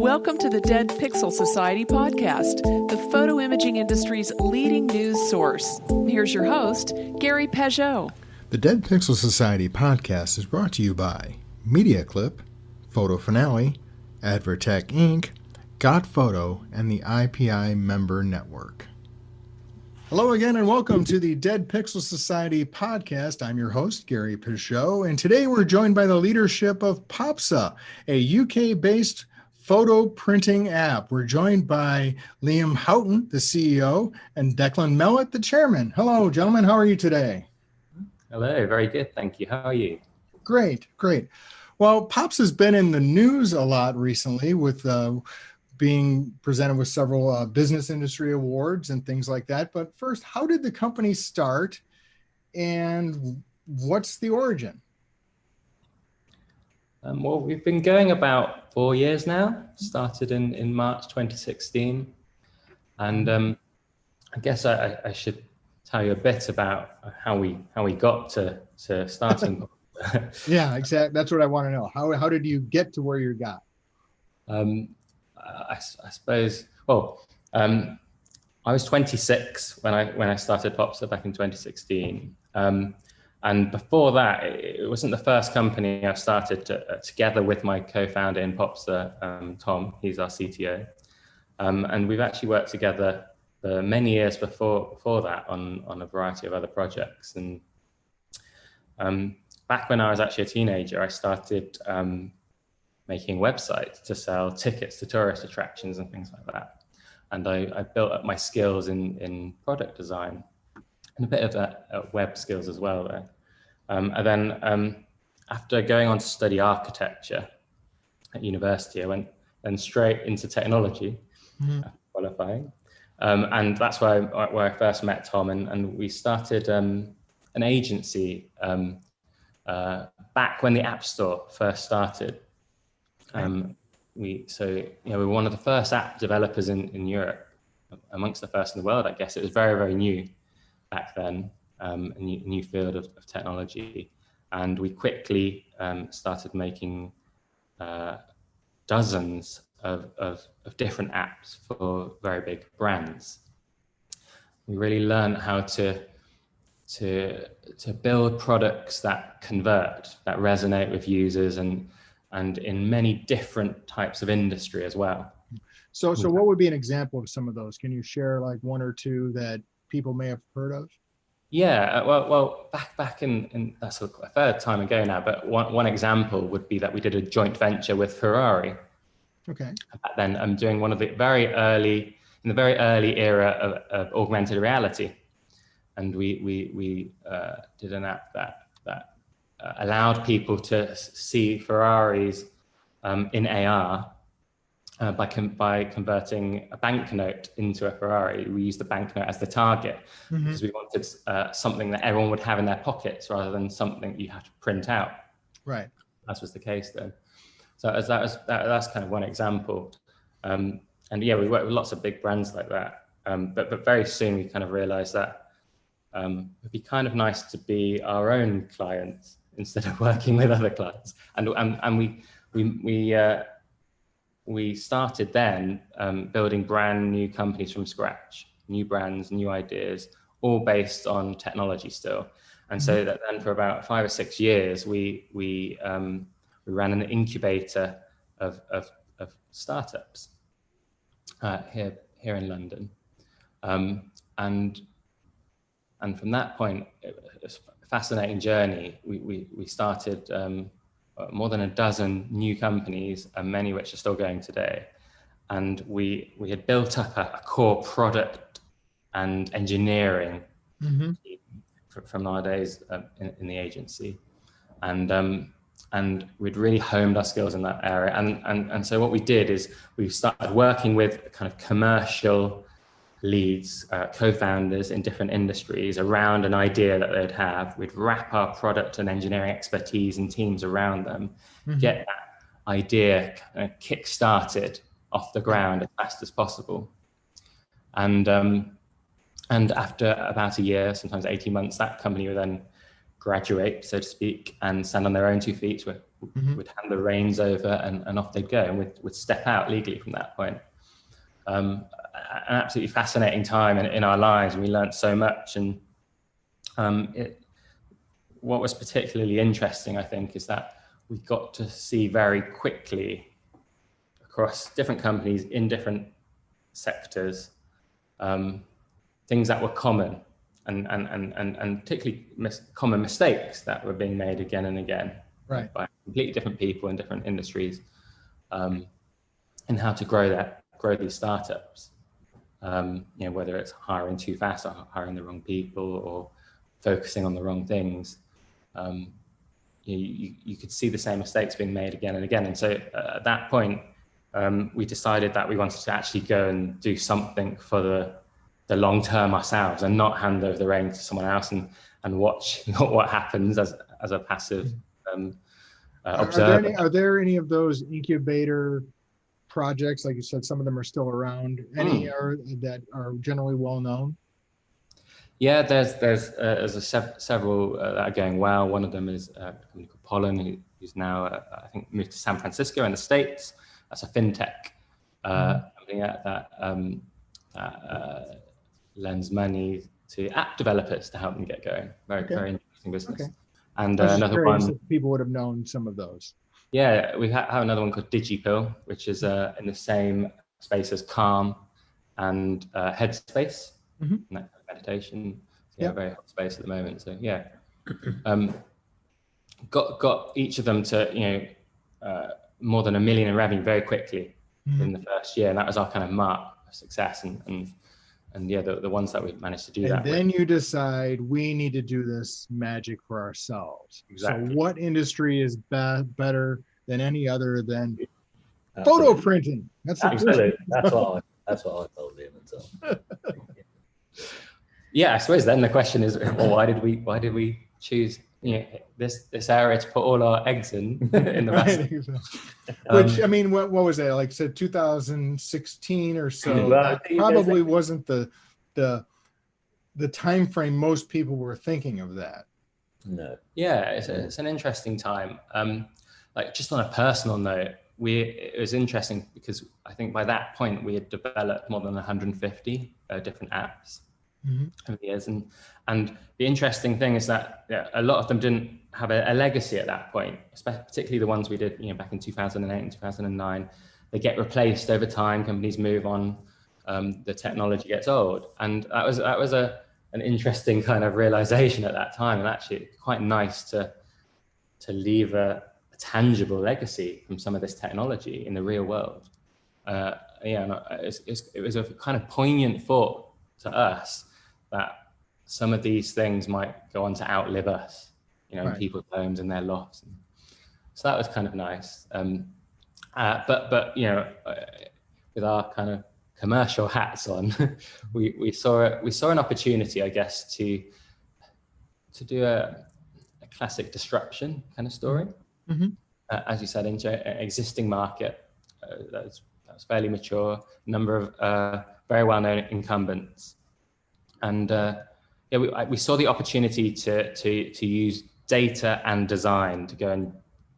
Welcome to the Dead Pixel Society podcast, the photo imaging industry's leading news source. Here's your host, Gary Pageau. The Dead Pixel Society podcast is brought to you by MediaClip, Photo Finale, Advertech Inc., Got Photo, and the IPI Member Network. Hello again and welcome to the Dead Pixel Society podcast. I'm your host, Gary Pageau, and today we're joined by the leadership of Popsa, a UK-based photo printing app. We're joined by Liam Houghton, the CEO, and Declan Mellett, the chairman. Hello, gentlemen. How are you today? Hello, very good. Thank you. How are you? Great. Well, Pops has been in the news a lot recently with being presented with several business industry awards and things like that. But first, how did the company start and what's the origin? Well, we've been going about 4 years now, started in March 2016. And I guess I should tell you a bit about how we got to starting. Yeah, exactly. That's what I want to know. How did you get to where you got? I suppose, well, I was 26 when I started Popsa back in 2016. And before that, it wasn't the first company I started together with my co-founder in Popsa, Tom. He's our CTO. And we've actually worked together for many years before that on a variety of other projects. And back when I was actually a teenager, I started making websites to sell tickets to tourist attractions and things like that. And I built up my skills in product design and a bit of that web skills as well there. And then after going on to study architecture at university, I went then straight into technology, qualifying. And that's where I first met Tom, and we started an agency back when the App Store first started. We were one of the first app developers in Europe, amongst the first in the world, I guess. It was very, very new back then, a new field of technology. And we quickly started making dozens of different apps for very big brands. We really learned how to build products that convert, that resonate with users and in many different types of industry as well. So what would be an example of some of those? Can you share like one or two that people may have heard of? Yeah, well, back in that's a third time ago now, but one example would be that we did a joint venture with Ferrari. Okay. Back then I'm doing one of the very early era of augmented reality. And we did an app that allowed people to see Ferraris in AR by converting a banknote into a Ferrari. We used the banknote as the target because we wanted something that everyone would have in their pockets rather than something you have to print out. Right. That was the case then. So that's kind of one example. And yeah, we worked with lots of big brands like that. But very soon we kind of realized that it'd be kind of nice to be our own clients instead of working with other clients. And we started then building brand new companies from scratch, new brands, new ideas, all based on technology still. And so that then for about 5 or 6 years, we ran an incubator of startups here in London. And from that point, it was a fascinating journey. We started more than a dozen new companies, and many which are still going today. And we had built up a core product and engineering from our days in the agency. And we'd really honed our skills in that area. And so what we did is we started working with kind of commercial leads, co-founders in different industries around an idea that they'd have. We'd wrap our product and engineering expertise and teams around them, get that idea kind of kick-started off the ground as fast as possible. And after about a year, sometimes 18 months, that company would then graduate, so to speak, and stand on their own 2 feet, would hand the reins over and off they'd go, and would step out legally from that point. An absolutely fascinating time in our lives, and we learned so much. And what was particularly interesting, I think, is that we got to see very quickly across different companies in different sectors, things that were common and particularly common mistakes that were being made again and again, right, by completely different people in different industries, and how to grow these startups. Whether it's hiring too fast or hiring the wrong people or focusing on the wrong things. You could see the same mistakes being made again and again. And so at that point, we decided that we wanted to actually go and do something for the long term ourselves, and not hand over the reins to someone else and watch what happens as a passive observer. Are there any of those incubator projects, like you said, some of them are still around, that are generally well known? Yeah, there's several that are going well. One of them is a company called Pollen, who's now I think moved to San Francisco in the States. That's a fintech company that lends money to app developers to help them get going. Very interesting business. Okay. And another one, people would have known some of those. Yeah, we have another one called DigiPill, which is in the same space as Calm and Headspace, and that kind of meditation. So, very hot space at the moment. So got each of them to more than $1 million in revenue very quickly in the first year, and that was our kind of mark of success. And the ones that we've managed to do that. And then you decide we need to do this magic for ourselves. Exactly. So what industry is better than any other than photo printing? That's what I told him. So. Yeah, I suppose then the question is, well, why did we choose this area to put all our eggs in the basket? Which, I mean, what was that, like, said 2016 or so? Well, probably wasn't the time frame most people were thinking of that. No. Yeah, it's an interesting time. Like, just on a personal note, it was interesting because I think by that point we had developed more than 150 different apps over the years, and the interesting thing is that a lot of them didn't have a legacy at that point, particularly the ones we did back in 2008 and 2009. They get replaced over time, companies move on, the technology gets old, and that was an interesting kind of realization at that time, and actually quite nice to leave a tangible legacy from some of this technology in the real world. It was a kind of poignant thought to us that some of these things might go on to outlive us, in people's homes and their lofts. So that was kind of nice. But with our kind of commercial hats on, we saw an opportunity, I guess, to do a classic disruption kind of story. As you said, into an existing market that's fairly mature, number of very well-known incumbents, and we saw the opportunity to use data and design to go and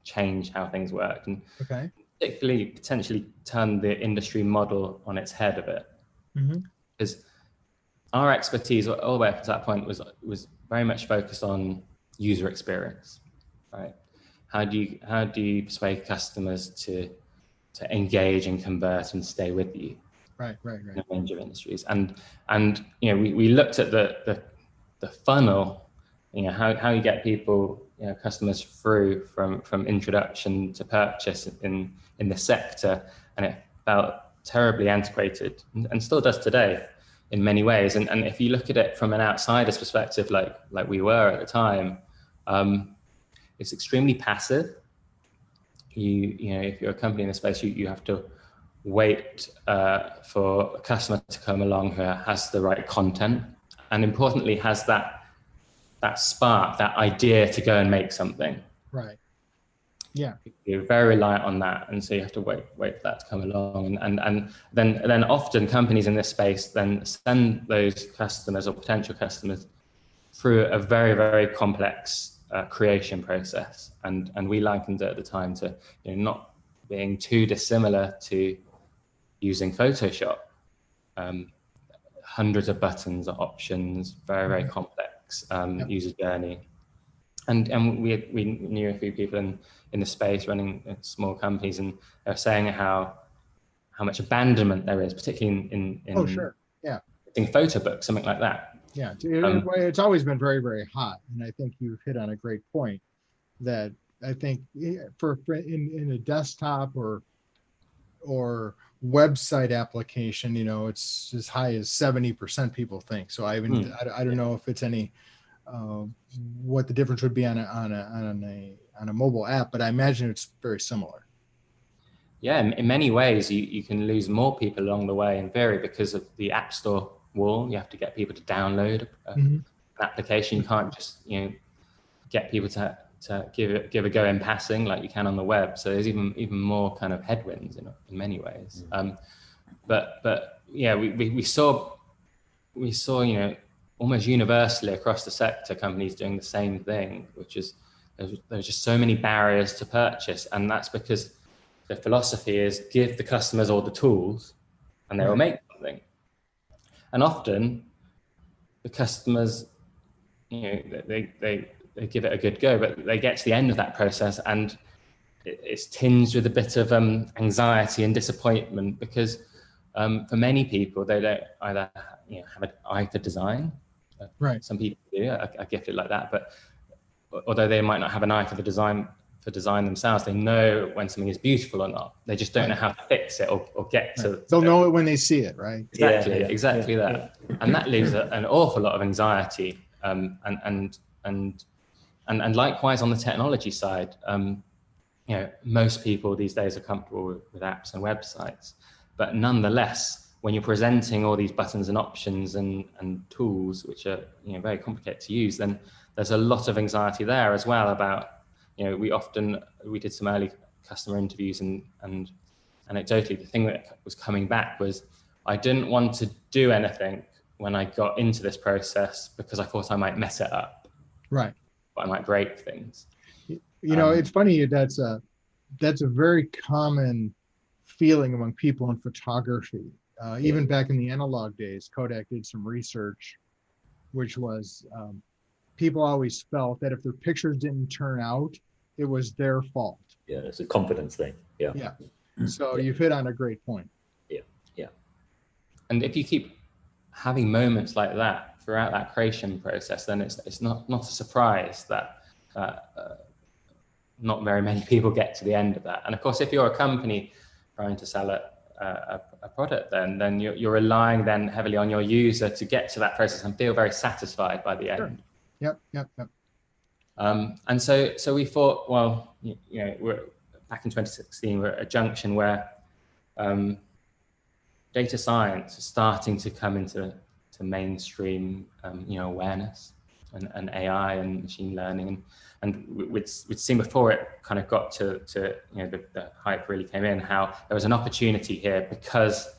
change how things work, and particularly potentially turn the industry model on its head a bit. Because our expertise all the way up to that point was very much focused on user experience, right? How do you persuade customers to engage and convert and stay with you? Right. In a range of industries, and we looked at the funnel, how you get people, customers through from introduction to purchase in the sector, and it felt terribly antiquated, and still does today in many ways. And if you look at it from an outsider's perspective, like we were at the time, it's extremely passive. If you're a company in the space, you have to wait for a customer to come along who has the right content, and importantly has that spark, that idea to go and make something. Right. Yeah. You're very reliant on that, and so you have to wait for that to come along, and then often companies in this space then send those customers or potential customers through a very, very complex creation process, and we likened it at the time to not being too dissimilar to using Photoshop. Hundreds of buttons, options, very complex user journey, and we knew a few people in the space running small companies, and they were saying how much abandonment there is, particularly in photo books, something like that. Yeah, it's always been very, very hot, and I think you've hit on a great point. That I think for in a desktop or website application, it's as high as 70% people think. So I don't know if it's any what the difference would be on a mobile app, but I imagine it's very similar. Yeah, in many ways, you can lose more people along the way in theory because of the App Store wall. You have to get people to download an application. You can't just get people to give a go in passing like you can on the web. So there's even more kind of headwinds in many ways. But yeah, we saw almost universally across the sector companies doing the same thing, which is there's just so many barriers to purchase, and that's because the philosophy is give the customers all the tools and they will make something. And often the customers, they give it a good go, but they get to the end of that process and it's tinged with a bit of anxiety and disappointment, because for many people, they don't either have an eye for design. Right. Some people do, are gifted like that, but although they might not have an eye for the design themselves, they know when something is beautiful or not. They just don't know how to fix it or get to. They'll know it when they see it, right? Exactly that, and that leaves an awful lot of anxiety. And likewise on the technology side, most people these days are comfortable with apps and websites, but nonetheless, when you're presenting all these buttons and options and tools, which are very complicated to use, then there's a lot of anxiety there as well about. We did some early customer interviews, and anecdotally, the thing that was coming back was, I didn't want to do anything when I got into this process because I thought I might mess it up. Right. But I might break things. It's funny, that's a very common feeling among people in photography. Even back in the analog days, Kodak did some research, which was people always felt that if their pictures didn't turn out, it was their fault. Yeah, it's a confidence thing. Yeah. Yeah. So you've hit on a great point. Yeah. And if you keep having moments like that throughout that creation process, then it's not a surprise that not very many people get to the end of that. And of course, if you're a company trying to sell a product, then you're relying then heavily on your user to get to that process and feel very satisfied by the end. Yep. And so we thought, well, we're back in 2016, we're at a junction where data science is starting to come into mainstream, awareness, and AI and machine learning, and we'd seen before it kind of got to the hype really came in, how there was an opportunity here because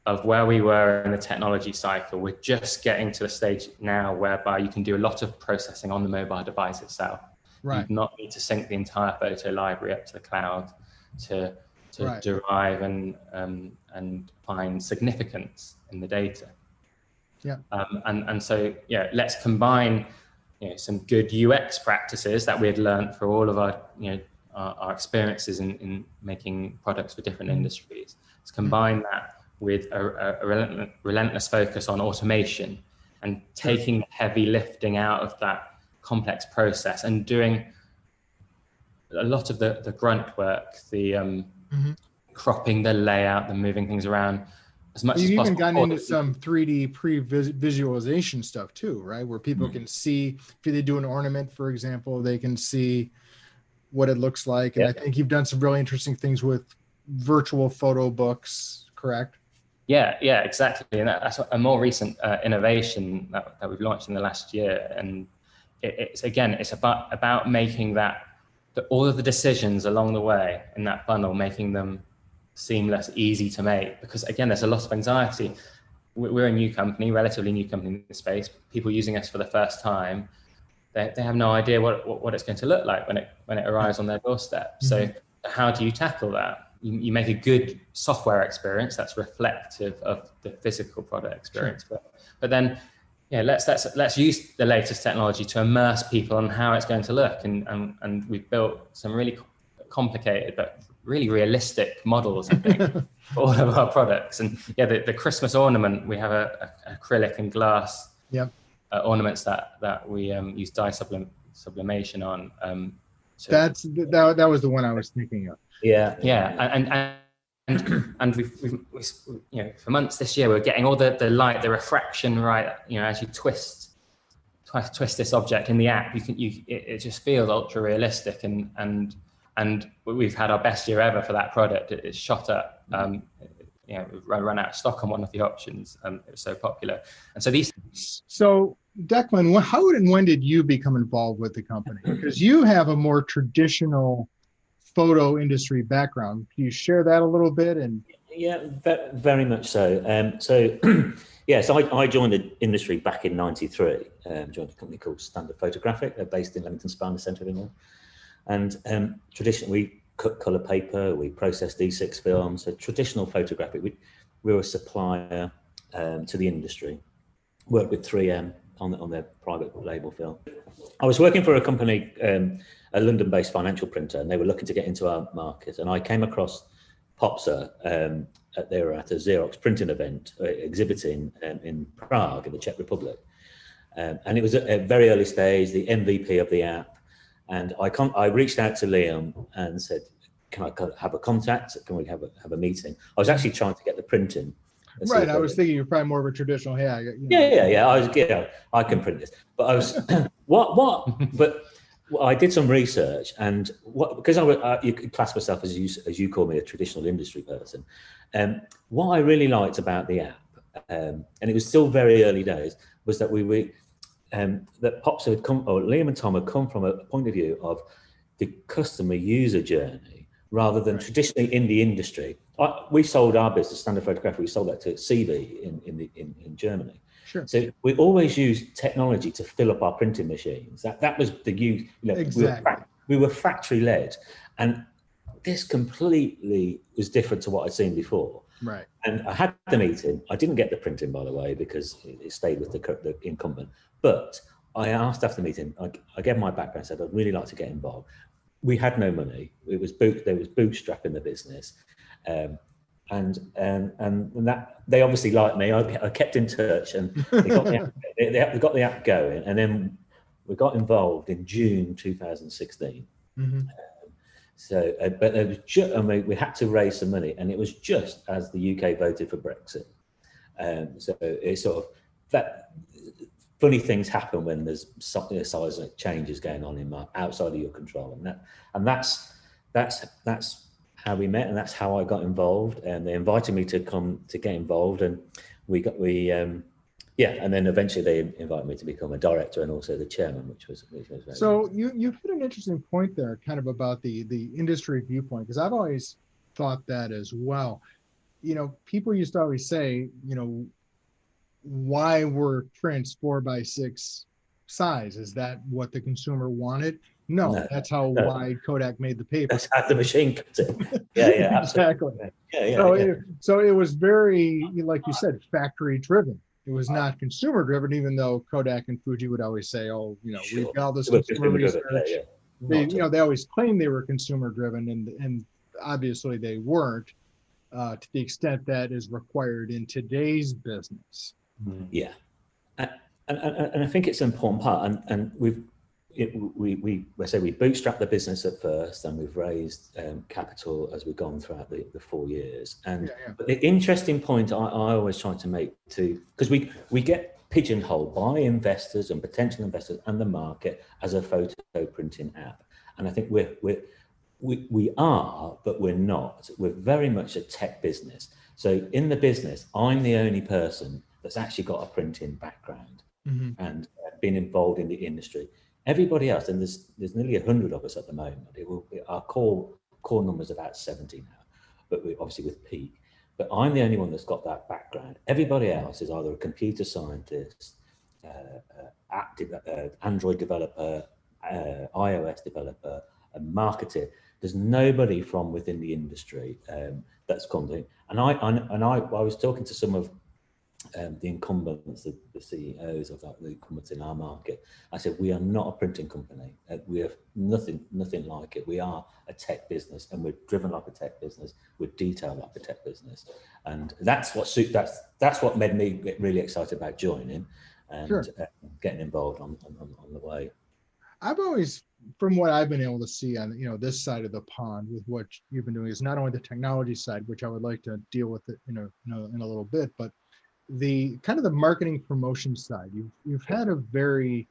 of where we were in the technology cycle. We're just getting to the stage now whereby you can do a lot of processing on the mobile device itself. Right. You do not need to sync the entire photo library up to the cloud to derive and find significance in the data. Yeah. And so let's combine some good UX practices that we had learned for all of our experiences in making products for different industries. Let's combine that with a relentless focus on automation and taking the heavy lifting out of that complex process and doing a lot of the grunt work, the cropping the layout, the moving things around as much as possible. You've even gotten into some 3D pre-visualization stuff too, right? Where people can see, if they do an ornament, for example, they can see what it looks like. And I think you've done some really interesting things with virtual photo books, correct? Yeah, exactly. And that's a more recent innovation that we've launched in the last year. And it's about making all of the decisions along the way in that funnel, making them seamless, easy to make. Because again, there's a lot of anxiety. We're a new company, relatively new company in the space. People using us for the first time. they have no idea what it's going to look like when it arrives on their doorstep. So how do you tackle that? You make a good software experience that's reflective of the physical product experience, but then let's use the latest technology to immerse people on how it's going to look, and we've built some really complicated but really realistic models, I think, for all of our products. And the Christmas ornament, we have a acrylic and glass ornaments that we use dye sublimation on. That was the one I was thinking of. And we've for months this year we're getting all the light, the refraction right. As you twist this object in the app, it just feels ultra realistic, and we've had our best year ever for that product. It's shot up. We've run out of stock on one of the options. It was so popular, and so these. So Declan, how and when did you become involved with the company? Because you have a more traditional photo industry background. Can you share that a little bit? And very much so. So I joined the industry back in '93. Joined a company called Standard Photographic. They're based in Leamington Spa, in the centre of England. And traditionally, we cut colour paper, we process D6 films. So traditional photographic. We were a supplier to the industry. Worked with 3M on their private label film. I was working for a company, a London-based financial printer, and they were looking to get into our market. And I came across Popsa. They were at a Xerox printing event exhibiting in Prague, in the Czech Republic. And it was at a very early stage, the MVP of the app. And I reached out to Liam and said, "Can I have a contact? Can we have a meeting?" I was actually trying to get the printing. Right, I was thinking you're probably more of a traditional. I can print this, but I was But I did some research, and because you could class myself as you call me, a traditional industry person. What I really liked about the app, and it was still very early days, was that that Popsa had come, or Liam and Tom had come from a point of view of the customer user journey rather than traditionally in the industry. We sold our business, Standard Photography, we sold that to CV in Germany. Sure. So we always used technology to fill up our printing machines. That was the use. Exactly. We were factory led, and this completely was different to what I'd seen before. Right. And I had the meeting. I didn't get the printing, by the way, because it stayed with the incumbent. But I asked after the meeting, I gave my background, said I'd really like to get involved. We had no money. There was bootstrapping the business. And that they obviously liked me. I kept in touch, and they got the app going. And then we got involved in June 2016. Mm-hmm. But there was we had to raise some money, and it was just as the UK voted for Brexit. So it's sort of that. Funny things happen when there's something the size of changes going on outside of your control, and that's how we met, and that's how I got involved. And they invited me to come to get involved, and and then eventually they invited me to become a director and also the chairman, which was very so nice. You hit an interesting point there, kind of about the industry viewpoint, because I've always thought that as well. People used to always say, why were prints 4x6 size? Is that what the consumer wanted? No, that's how wide Kodak made the paper. That's how the machine cut it. Yeah, exactly. So it was very, like you said, factory driven. It was not consumer driven, even though Kodak and Fuji would always say, we've got all this consumer research. They always claimed they were consumer driven, and obviously they weren't to the extent that is required in today's business. Yeah, and I think it's an important part, and we bootstrapped the business at first, and we've raised capital as we've gone throughout the 4 years. But the interesting point I always try to make too, because we get pigeonholed by investors and potential investors and the market as a photo printing app, and I think we are, but we're not. We're very much a tech business. So in the business, I'm the only person that's actually got a printing background and been involved in the industry. Everybody else, and there's nearly 100 of us at the moment. Our core number is about 70 now, but we're obviously with peak. But I'm the only one that's got that background. Everybody else is either a computer scientist, Android developer, iOS developer, a marketer. There's nobody from within the industry that's come to. And I was talking to some of the incumbents, the CEOs of the incumbents in our market. I said, we are not a printing company. We have nothing like it. We are a tech business, and we're driven like a tech business. We're detailed like a tech business, and that's what made me get really excited about joining and Sure. Getting involved on the way. I've always, from what I've been able to see on this side of the pond with what you've been doing, is not only the technology side, which I would like to deal with it in a little bit, but the kind of the marketing promotion side. You've had a very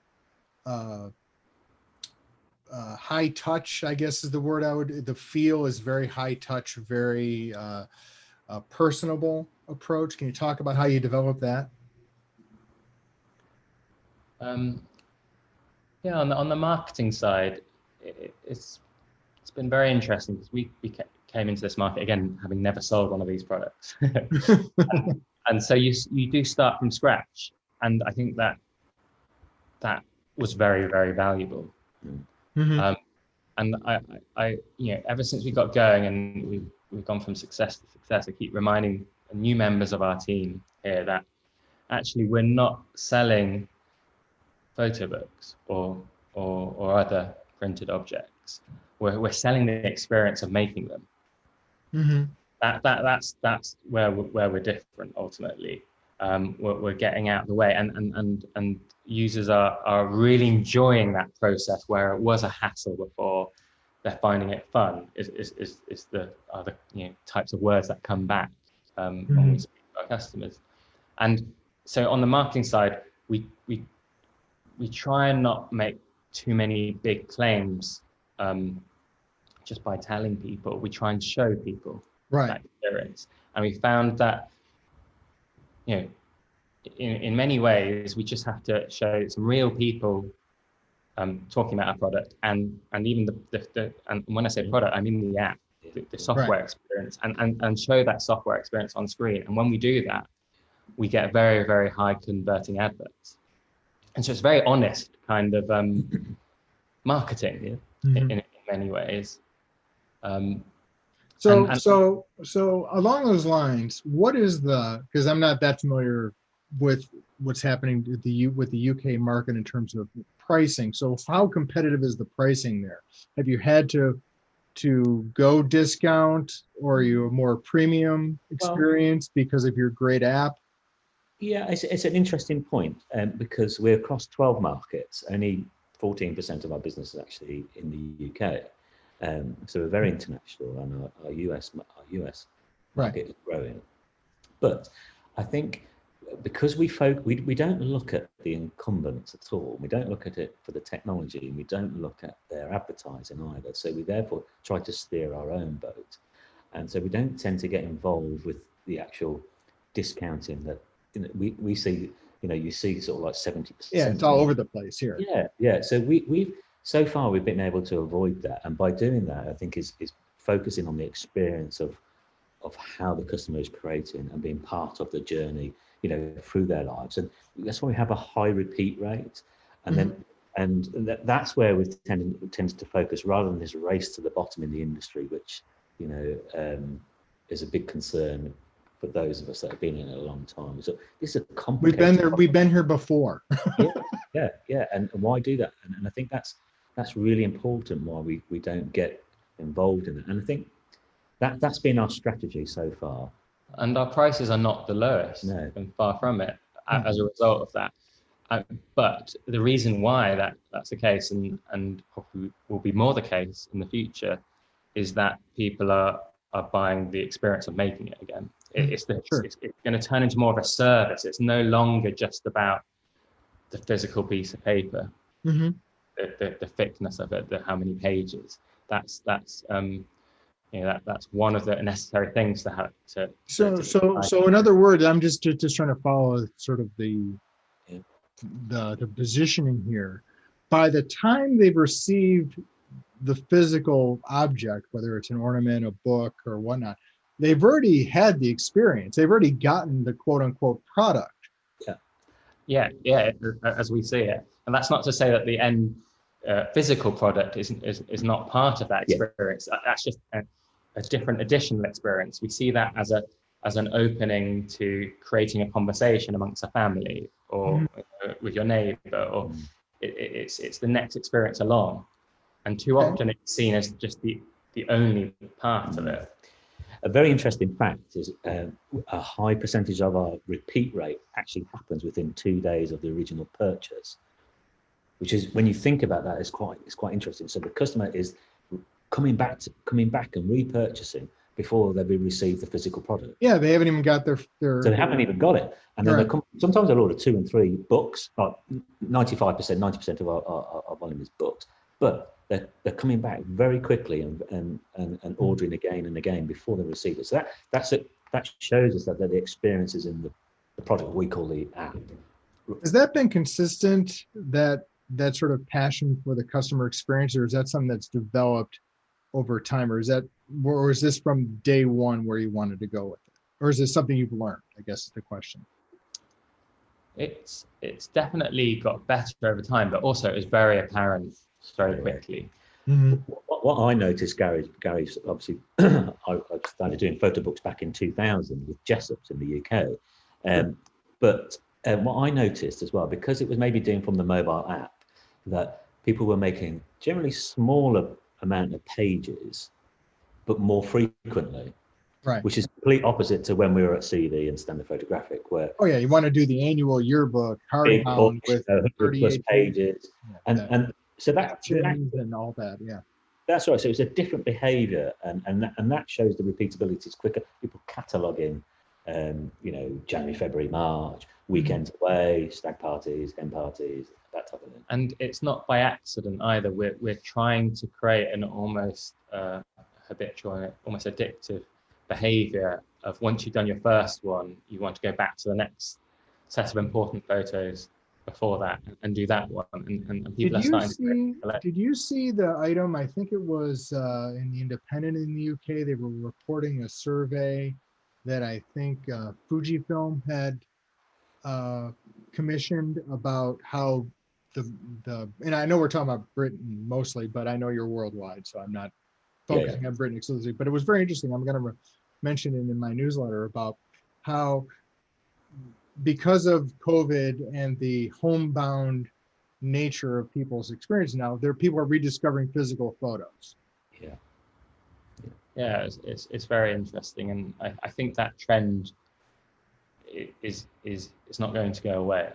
high touch, I guess is the word the feel is very high touch, very personable approach. Can you talk about how you develop that? Yeah, on the marketing side, it's been very interesting because we came into this market again having never sold one of these products. And so you do start from scratch, and I think that was very, very valuable. Mm-hmm. And I ever since we got going and we've gone from success to success, I keep reminding new members of our team here that actually we're not selling photo books or other printed objects. We're selling the experience of making them. Mm-hmm. That's where we're different ultimately. We're getting out of the way, and users are really enjoying that process where it was a hassle before. They're finding it fun. Is the types of words that come back when we speak to our customers. And so on the marketing side, we try and not make too many big claims just by telling people. We try and show people that experience. And we found that, in many ways, we just have to show some real people talking about our product, and even and when I say product, I mean the app, the software experience, and show that software experience on screen. And when we do that, we get very, very high converting adverts. And so it's very honest kind of marketing in many ways. So along those lines, what is because I'm not that familiar with what's happening with the UK market in terms of pricing. So how competitive is the pricing there? Have you had to go discount, or are you a more premium experience because of your great app? Yeah, it's an interesting point because we're across 12 markets. Only 14% of our business is actually in the UK. So we're very international, and our US market is growing. But I think because we don't look at the incumbents at all. We don't look at it for the technology, and we don't look at their advertising either. So we therefore try to steer our own boat, and so we don't tend to get involved with the actual discounting that we see. You see sort of like 70%. Yeah, it's all over the place here. Yeah. So we've so far we've been able to avoid that, and by doing that, I think is focusing on the experience of how the customer is creating and being part of the journey, through their lives, and that's why we have a high repeat rate, and that's where we tend to focus rather than this race to the bottom in the industry, which is a big concern for those of us that have been in it a long time. So this is a complicated. We've been here before. yeah, and why do that? And I think that's really important. Why we don't get involved in it, and I think that's been our strategy so far. And our prices are not the lowest, and far from it, as a result of that. But the reason why that's the case, and probably will be more the case in the future, is that people are buying the experience of making it again. It's going to turn into more of a service. It's no longer just about the physical piece of paper, the thickness of it, how many pages. That's one of the necessary things to have to. So in other words, I'm just trying to follow sort of the positioning here. By the time they've received the physical object, whether it's an ornament, a book, or whatnot, they've already had the experience. They've already gotten the quote unquote product. Yeah. Yeah, as we see it. And that's not to say that the end physical product is not part of that experience. That's just a different additional experience. We see that as an opening to creating a conversation amongst a family or with your neighbor, or it's the next experience along. And too often it's seen as just the only part of it. A very interesting fact is a high percentage of our repeat rate actually happens within 2 days of the original purchase, which is, when you think about that, it's quite interesting. So the customer is coming back and repurchasing before they've received the physical product. Yeah, they haven't even got their so they haven't even got it, and then sometimes they'll order 2 and 3 books. Like 90% of our volume is books, but they're coming back very quickly and ordering again and again before they receive it. So that shows us that the experience is in the product we call the app. Has that been consistent, that sort of passion for the customer experience, or is that something that's developed over time, or is this from day one where you wanted to go with it, or is this something you've learned, I guess is the question? It's definitely got better over time, but also it was very apparent very quickly. What I noticed, Gary's obviously, I started doing photo books back in 2000 with Jessop's in the UK. But what I noticed as well, because it was maybe doing from the mobile app, that people were making generally smaller amount of pages, but more frequently. Right. Which is complete opposite to when we were at CD and Standard Photographic, where you want to do the annual yearbook hardbound with 100+ pages, and so that and all that. Yeah, that's right. So it's a different behaviour, and that shows the repeatability is quicker. People cataloguing, January, February, March, weekends away, stag parties, hen parties, that type of thing. And it's not by accident either. We're trying to create an almost habitual, almost addictive behavior of, once you've done your first one, you want to go back to the next set of important photos before that and do that one, and people are starting to collect. Did you see the item? I think it was in the Independent in the UK. They were reporting a survey that I think Fujifilm had commissioned about how the and I know we're talking about Britain mostly, but I know you're worldwide, so I'm not focusing on Britain exclusively. But it was very interesting. I'm going to mention it in my newsletter about how, because of COVID and the homebound nature of people's experience now, people are rediscovering physical photos. Yeah, it's very interesting, and I think that trend is not going to go away.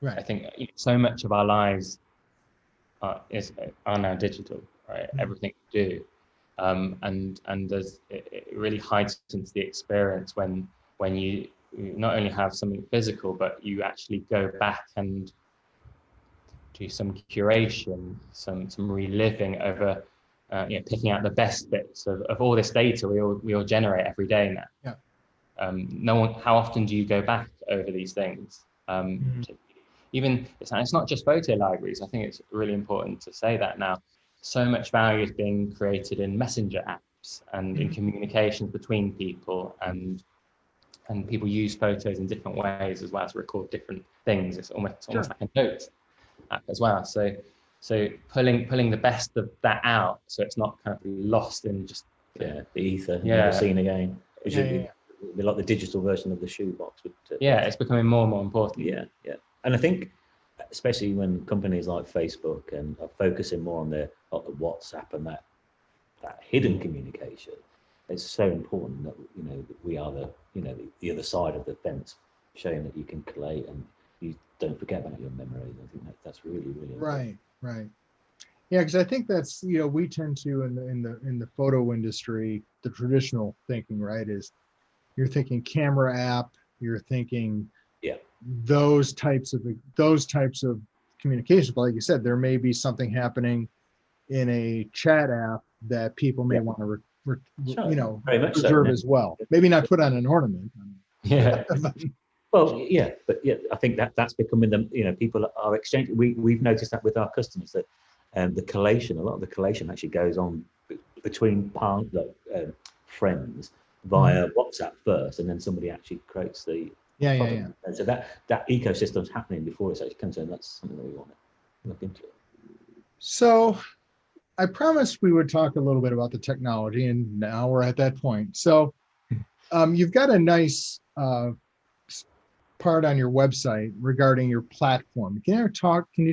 Right. I think so much of our lives are now digital, right? Everything we do, and it really heightens the experience when you not only have something physical, but you actually go back and do some curation, some reliving over, picking out the best bits of all this data we all generate every day now. Yeah. How often do you go back over these things? Even it's not just photo libraries. I think it's really important to say that now. So much value is being created in messenger apps and in communications between people, and people use photos in different ways as well to record different things. It's almost like a note app as well. So pulling the best of that out, so it's not kind of lost in just the ether, never seen again. It should be like the digital version of the shoebox. It's becoming more and more important. Yeah. And I think, especially when companies like Facebook and are focusing more on the WhatsApp and that hidden communication, it's so important that that we are the other side of the fence, showing that you can collate and you don't forget about your memories. I think that's really important. Right. Yeah, because I think that's we tend to in the photo industry, the traditional thinking, right, is you're thinking camera app, you're thinking those types of communications. But like you said, there may be something happening in a chat app that people may want to reserve as well. Maybe not put on an ornament. Yeah. Well, but I think that's becoming people are exchanging. We've noticed that with our customers, that the collation, a lot of the collation actually goes on between friends via WhatsApp first, and then somebody actually creates the Yeah. So that ecosystem is happening before it's actually come to, and that's something that we want to look into. So I promised we would talk a little bit about the technology, and now we're at that point. So you've got a nice part on your website regarding your platform. Can you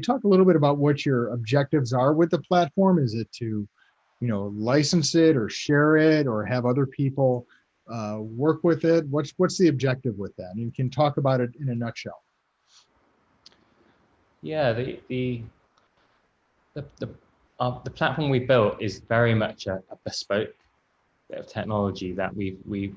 talk a little bit about what your objectives are with the platform? Is it to, license it or share it or have other people work with it? What's the objective with that? And you can talk about it in a nutshell. Yeah, the platform we built is very much a bespoke bit of technology that we've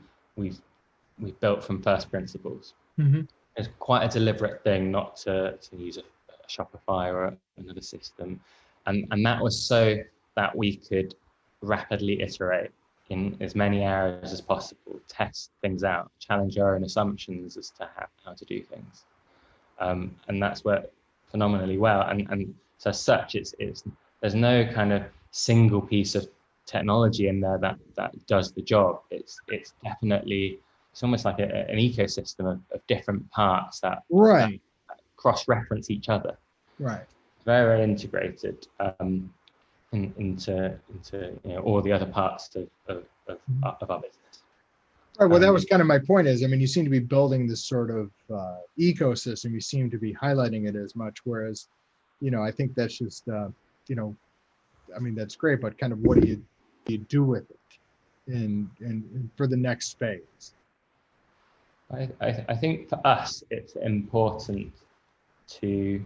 built from first principles. Mm-hmm. It's quite a deliberate thing not to use a Shopify or another system, and that was so that we could rapidly iterate in as many areas as possible, test things out, challenge our own assumptions as to how to do things, and that's worked phenomenally well. And so as such, it's there's no kind of single piece of technology in there that does the job. It's definitely, it's almost like an ecosystem of different parts that cross-reference each other. Right. Very Mm-hmm. integrated into all the other parts of our business. Right. Well, that was kind of my point. You seem to be building this sort of ecosystem. You seem to be highlighting it as much, whereas, I think that's just, that's great, but kind of what do you do with it and for the next phase? I think for us, it's important to,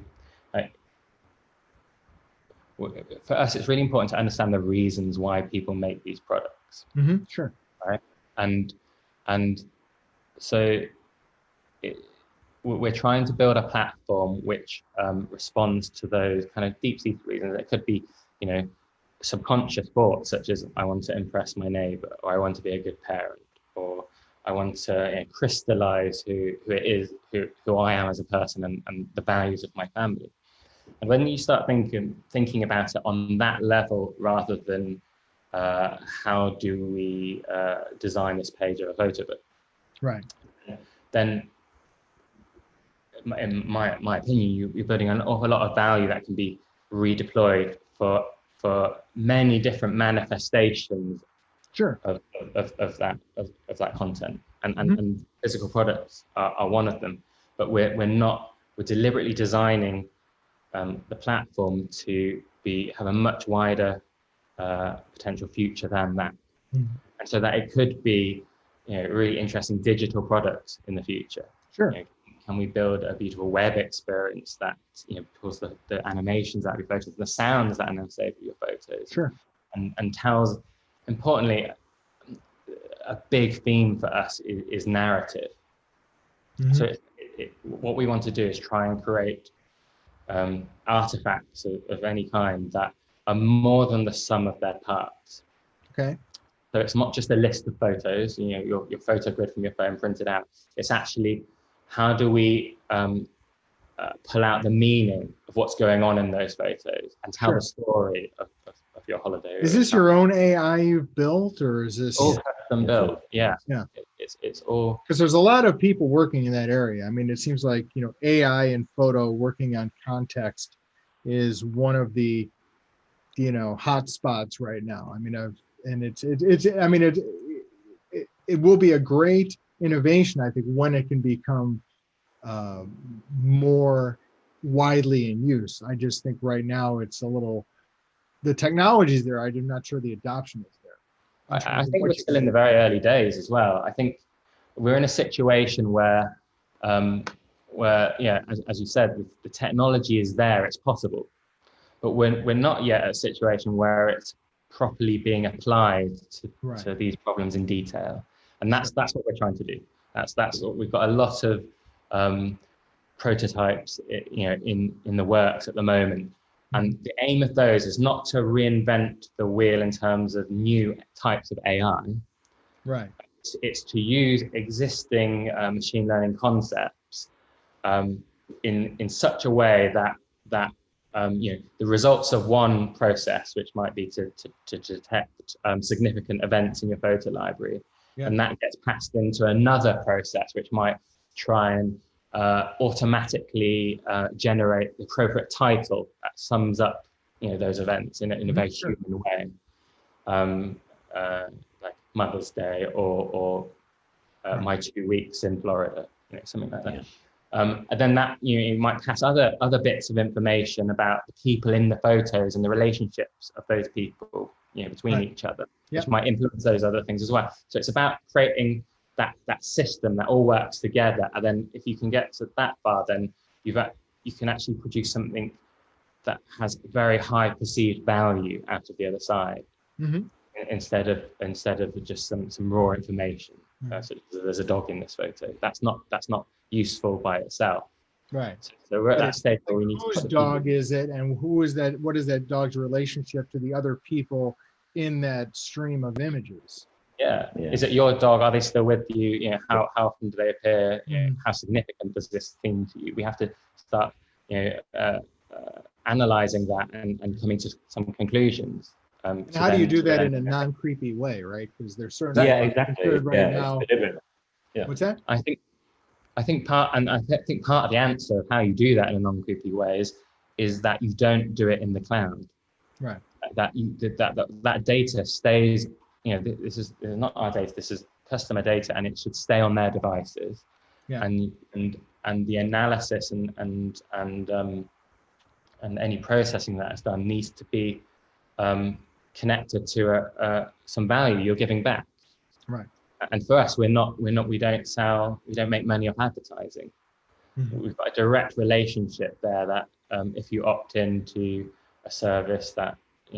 for us, it's really important to understand the reasons why people make these products. Mm-hmm, sure. Right. And so we're trying to build a platform which responds to those kind of deep-seated reasons. It could be, subconscious thoughts such as I want to impress my neighbor, or I want to be a good parent, or I want to crystallize who I am as a person and the values of my family. And when you start thinking about it on that level, rather than how do we design this page of a photo book, right? Then, in my opinion, you're building an awful lot of value that can be redeployed for many different manifestations. Sure. Of that content, and Mm-hmm. and physical products are one of them. But we're deliberately designing the platform to have a much wider potential future than that, mm-hmm. and so that it could be really interesting digital products in the future. Sure. Can we build a beautiful web experience that pulls the animations out of your photos, the sounds that are now saved with your photos, sure, and tells, importantly, a big theme for us is narrative. Mm-hmm. So what we want to do is try and create artifacts of any kind that are more than the sum of their parts. Okay. So it's not just a list of photos, your photo grid from your phone printed out. It's actually, how do we pull out the meaning of what's going on in those photos and tell the story of your holiday? Is this your own AI you've built, or is this all custom built? Yeah. It's all, because there's a lot of people working in that area. It seems like AI and photo working on context is one of the hot spots right now. It will be a great innovation, I think, when it can become more widely in use. I just think right now it's a little, the technology is there. I'm not sure the adoption is there. I think we're still in the very early days as well. I think we're in a situation where as you said, the technology is there, it's possible, but we're not yet at a situation where it's properly being applied to these problems in detail. And that's what we're trying to do. That's what we've got a lot of prototypes, in the works at the moment. And the aim of those is not to reinvent the wheel in terms of new types of AI. Right. It's to use existing machine learning concepts in such a way that the results of one process, which might be to detect significant events in your photo library, and that gets passed into another process, which might try and automatically generate the appropriate title that sums up, those events in a very human way, like Mother's Day or my 2 weeks in Florida, something like that. Yeah. And then that you might pass other bits of information about the people in the photos and the relationships of those people, between each other, which might influence those other things as well. So it's about creating that system that all works together. And then if you can get to that far, then you can actually produce something that has very high perceived value out of the other side, instead of just some raw information. So there's a dog in this photo. That's not useful by itself. Right. So we're at that stage where we need whose dog is it, and who is that? What is that dog's relationship to the other people in that stream of images? Yeah. Is it your dog? Are they still with you? How often do they appear? How significant does this seem to you? We have to start, analyzing that and coming to some conclusions. And how do you do that in a non-creepy way, right? Because there's certain exactly. right now. Yeah. What's that? I think part of the answer of how you do that in a non-creepy way is that you don't do it in the cloud. Right. That data stays. This is not our data. This is customer data, and it should stay on their devices. Yeah. And the analysis and any processing that is done needs to be connected to some value you're giving back. Right. And for us, we don't make money off advertising. We've got a direct relationship there that if you opt into a service that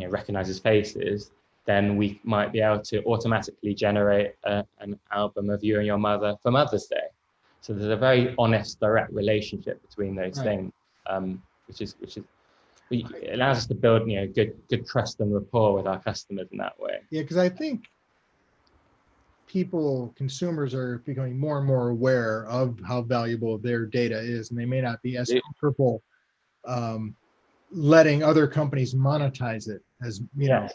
recognizes faces, then we might be able to automatically generate an album of you and your mother for Mother's Day. So there's a very honest, direct relationship between those things, it allows us to build good trust and rapport with our customers in that way. Yeah, because I think consumers are becoming more and more aware of how valuable their data is, and they may not be as comfortable letting other companies monetize it as know.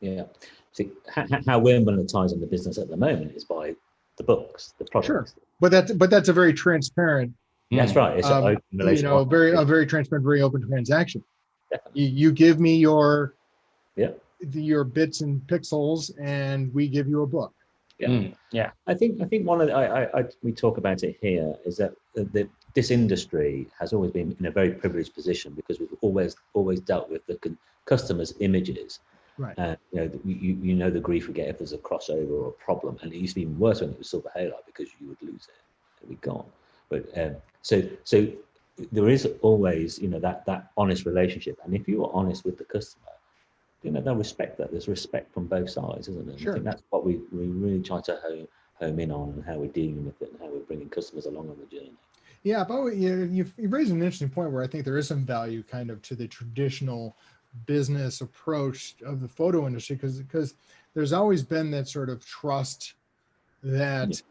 Yeah. See, how we're monetizing the business at the moment is by the books, the products. Sure, but that's a very transparent. That's right. It's an open relationship. A very transparent, very open transaction. Definitely. You give me your bits and pixels, and we give you a book. Yeah. I think one of we talk about it here is that this industry has always been in a very privileged position because we've always dealt with the customers' images. Right. The grief we get if there's a crossover or a problem, and it used to be even worse when it was silver halide because you would lose it, it would be gone. But so there is always that honest relationship, and if you are honest with the customer, they'll respect that. There's respect from both sides, isn't there? Sure. I think that's what we really try to home in on, and how we're dealing with it, and how we're bringing customers along on the journey. Yeah, but you raised an interesting point where I think there is some value kind of to the traditional business approach of the photo industry, because there's always been that sort of trust that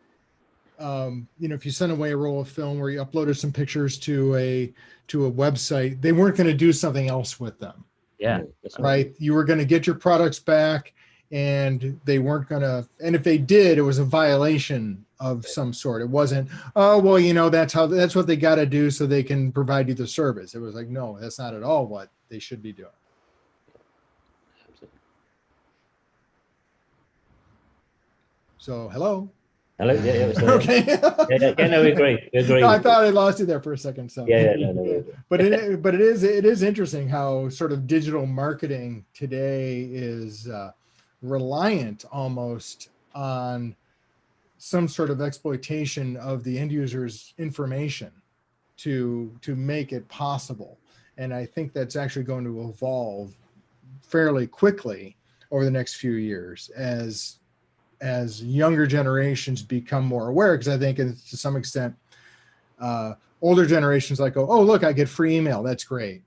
if you sent away a roll of film where you uploaded some pictures to a website, they weren't going to do something else with them. Yeah. Right. You were going to get your products back, and they weren't going to, and if they did, it was a violation of some sort. It wasn't, that's what they got to do so they can provide you the service. It was like, no, that's not at all what they should be doing. So, hello. Yeah. Okay. No, we agree. No, I thought I lost you there for a second. So No. But it is interesting how sort of digital marketing today is reliant almost on some sort of exploitation of the end user's information to make it possible. And I think that's actually going to evolve fairly quickly over the next few years as younger generations become more aware, because I think to some extent, older generations like, oh, look, I get free email. That's great.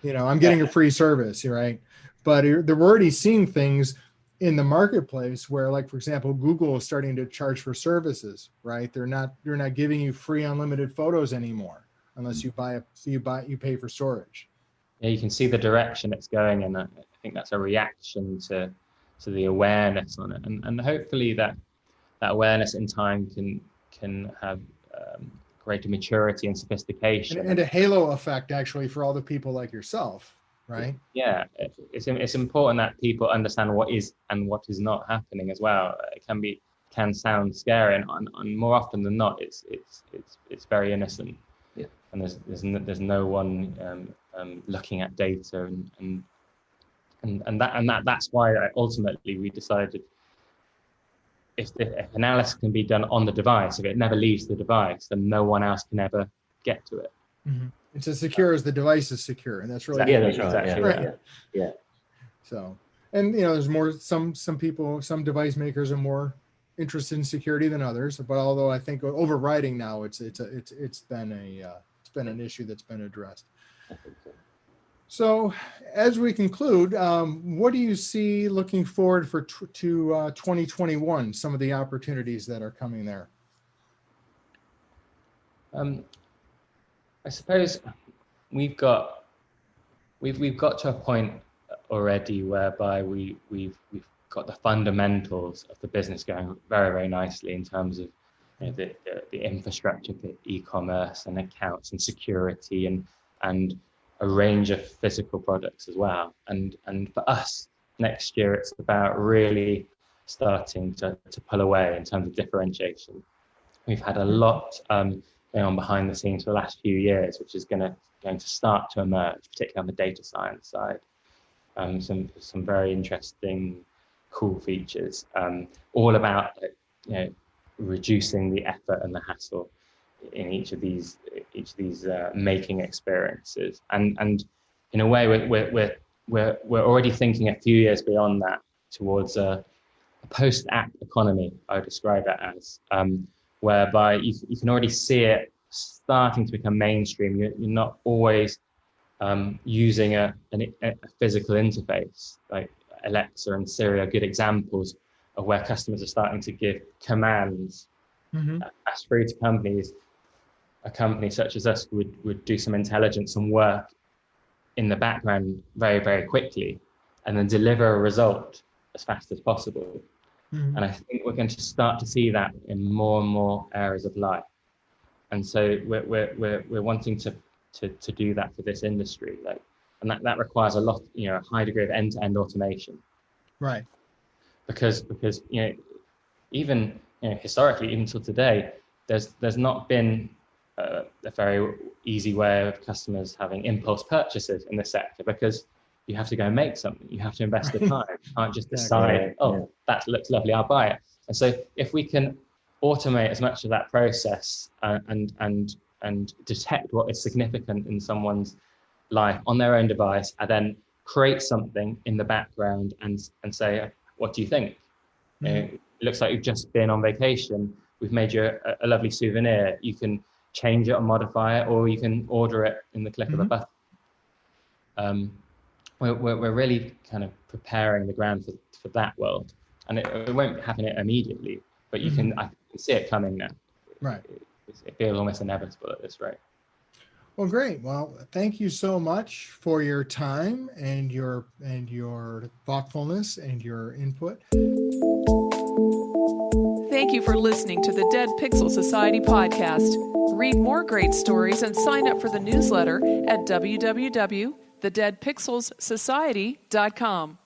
I'm getting a free service, right? But they're already seeing things in the marketplace where, like, for example, Google is starting to charge for services, right? They're not giving you free unlimited photos anymore unless you pay for storage. Yeah, you can see the direction it's going in. I think that's a reaction to the awareness on it, and hopefully that awareness in time have greater maturity and sophistication, and a halo effect actually for all the people like yourself, right? Yeah, it's important that people understand what is and what is not happening as well. It can sound scary, and more often than not, it's very innocent. Yeah. And there's no one looking at data, and that's why ultimately we decided if analysis can be done on the device, if it never leaves the device, then no one else can ever get to it. Mm-hmm. It's as secure as the device is secure, and that's really that's right. Exactly. Yeah. So, and there's more. Some people, some device makers are more interested in security than others. But although I think overriding now, it's been an issue that's been addressed. I think so. So, as we conclude, what do you see looking forward to 2021? Some of the opportunities that are coming there. I suppose we've got to a point already whereby we've got the fundamentals of the business going very, very nicely in terms of the infrastructure for e-commerce and accounts and security and a range of physical products as well. And for us next year, it's about really starting to pull away in terms of differentiation. We've had a lot going on behind the scenes for the last few years, which is going to start to emerge, particularly on the data science side. Some very interesting, cool features, all about reducing the effort and the hassle in each of these making experiences, and in a way we're already thinking a few years beyond that towards a post-app economy, I would describe it as, whereby you can already see it starting to become mainstream. You're not always using a physical interface. Like Alexa and Siri are good examples of where customers are starting to give commands. Pass through to companies. A company such as us would do some intelligence and work in the background very, very quickly, and then deliver a result as fast as possible. And I think we're going to start to see that in more and more areas of life. And so we're wanting to do that for this industry, and that requires a high degree of end-to-end automation. Right. Because even historically, even till today, there's not been a very easy way of customers having impulse purchases in this sector, because you have to go and make something. You have to invest the time. You can't just decide, that looks lovely, I'll buy it. And so if we can automate as much of that process and detect what is significant in someone's life on their own device, and then create something in the background and say, what do you think? It looks like you've just been on vacation. We've made you a lovely souvenir. You can change it or modify it, or you can order it in the click of a button. We're really kind of preparing the ground for that world, and it won't happen immediately, but I can see it coming now. Right. It feels almost inevitable at this rate. Well, great. Well, thank you so much for your time and your thoughtfulness and your input. Thank you for listening to the Dead Pixel Society podcast. Read more great stories and sign up for the newsletter at www.thedeadpixelssociety.com.